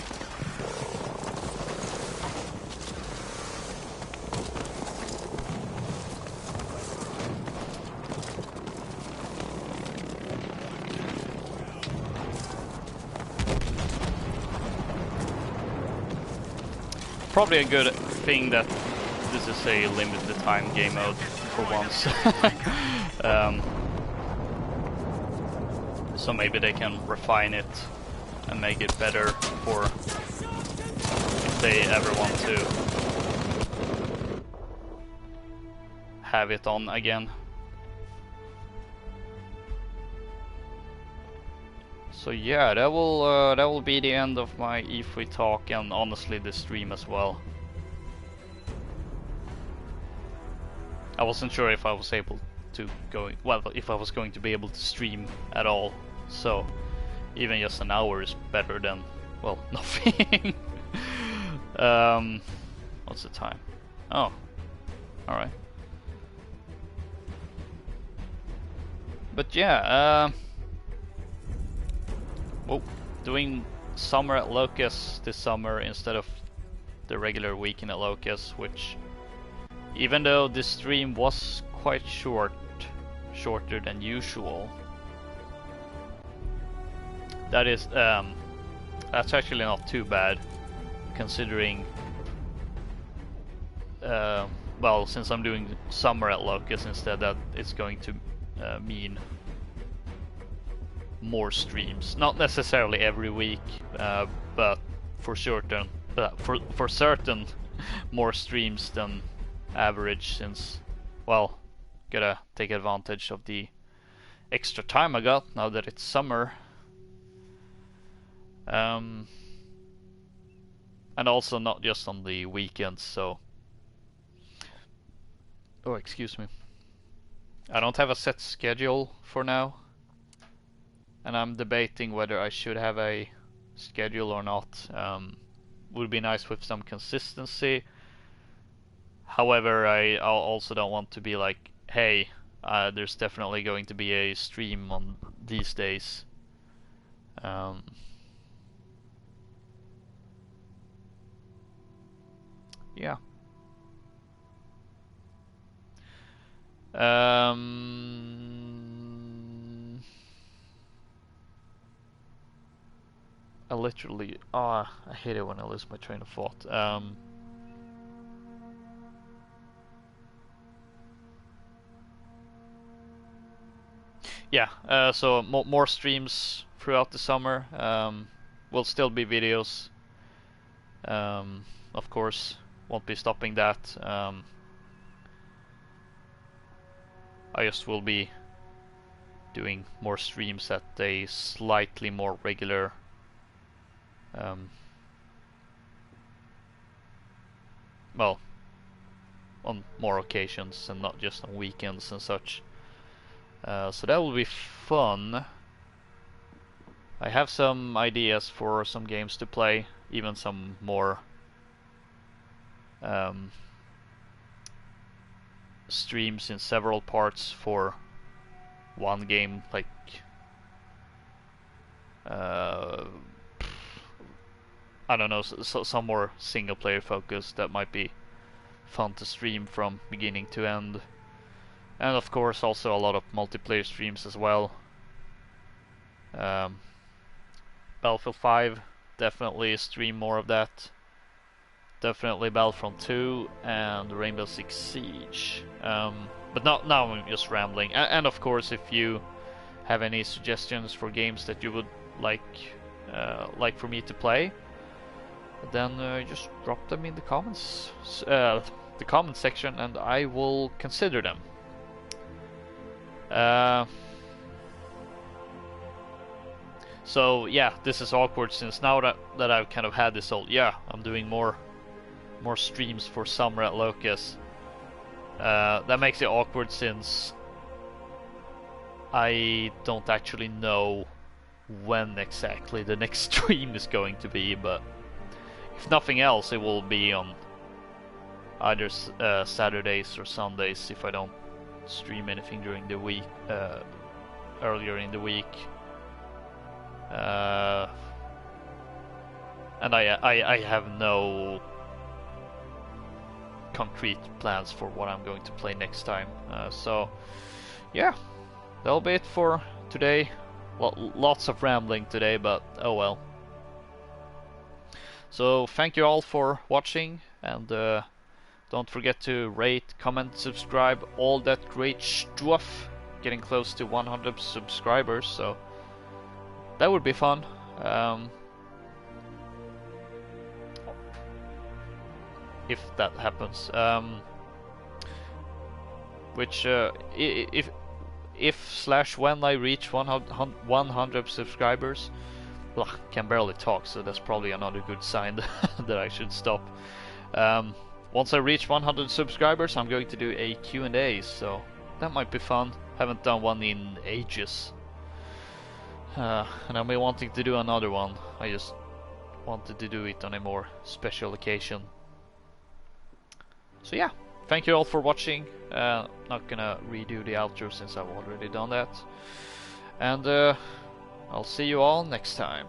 Probably a good thing that this is a limited time game mode for once. So maybe they can refine it and make it better for if they ever want to have it on again. So yeah, that will be the end of my E3 talk, and honestly the stream as well. I wasn't sure if I was able to if I was going to be able to stream at all. So even just an hour is better than, well, nothing. What's the time? Oh, all right. But yeah, well, doing summer at Locus this summer instead of the regular weekend at Locus, which, even though this stream was quite shorter than usual, that is that's actually not too bad, considering well, since I'm doing summer at Locus instead, that it's going to mean more streams. Not necessarily every week, but for certain more streams than average, since, well, gotta take advantage of the extra time I got now that it's summer. And also not just on the weekends, so... Oh, excuse me. I don't have a set schedule for now, and I'm debating whether I should have a schedule or not. Would be nice with some consistency. However, I also don't want to be like, hey, there's definitely going to be a stream on these days. Yeah. I literally, I hate it when I lose my train of thought. Yeah, so more streams throughout the summer. Will still be videos. Of course, won't be stopping that. I just will be doing more streams at a slightly more regular well, on more occasions and not just on weekends and such. So that will be fun. I have some ideas for some games to play, even some more streams in several parts for one game, like I don't know, some more single player focus that might be fun to stream from beginning to end. And of course also a lot of multiplayer streams as well. Battlefield 5, definitely stream more of that. Definitely Battlefront 2 and Rainbow Six Siege. But now I'm just rambling. And of course, if you have any suggestions for games that you would like for me to play, then just drop them in the comments, the comment section, and I will consider them. So yeah, this is awkward since now that I've kind of had this whole, I'm doing more streams for summer at Loka's. That makes it awkward since I don't actually know when exactly the next stream is going to be, but if nothing else, it will be on either Saturdays or Sundays if I don't stream anything during the week, earlier in the week. And I have no concrete plans for what I'm going to play next time. So yeah, that'll be it for today. Lots of rambling today, but oh well. So thank you all for watching, and don't forget to rate, comment, subscribe, all that great stuff. Getting close to 100 subscribers, so that would be fun. If that happens. Which if when I reach 100 subscribers, can barely talk, so that's probably another good sign that I should stop. Once I reach 100 subscribers, I'm going to do a Q&A, so that might be fun. Haven't done one in ages. And I've been wanting to do another one. I just wanted to do it on a more special occasion. So yeah, thank you all for watching. Not gonna redo the outro since I've already done that. And I'll see you all next time.